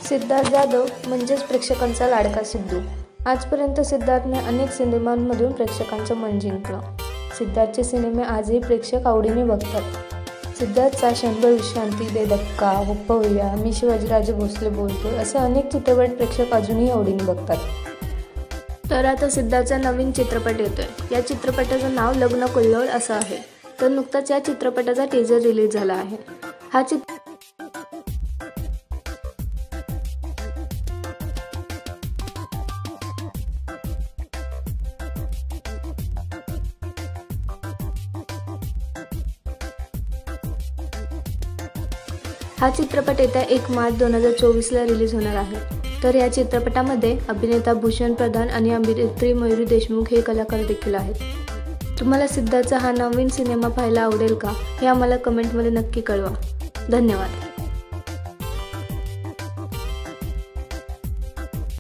सिद्धार्थ जाधव म्हणजेच प्रेक्षकांचा लाडका सिद्धू। आजपर्यंत सिद्धार्थने अनेक सिनेमांमधून प्रेक्षकांचं मन जिंकलं। सिद्धार्थचे सिनेमे आजही प्रेक्षक आवडीने बघतात। सिद्धार्थचा 100 विश्रांती, दे धक्का, पप्पवैया, मी शिवाजीराजे भोसले बोलतोय असे अनेक चित्रपट प्रेक्षक अजूनही आवडीने बघतात। तर आता सिद्धार्थचा नवीन चित्रपट येतोय। या चित्रपटाचं नाव लग्न कल्लोळ असं आहे। तर नुकताच या चित्रपटाचा टीजर रिलीज झाला आहे। हा चित्रपट येत्या 1 मार्च 2024ला रिलीज होणार आहे। तर या चित्रपटामध्ये अभिनेता भूषण प्रधान आणि अभिनेत्री मयुरी देशमुख हे कलाकार देखील आहेत। तुम्हाला सिद्धार्थचा हा नवीन सिनेमा पाहायला आवडेल का? हे आम्हाला कमेंटमध्ये नक्की कळवा। धन्यवाद।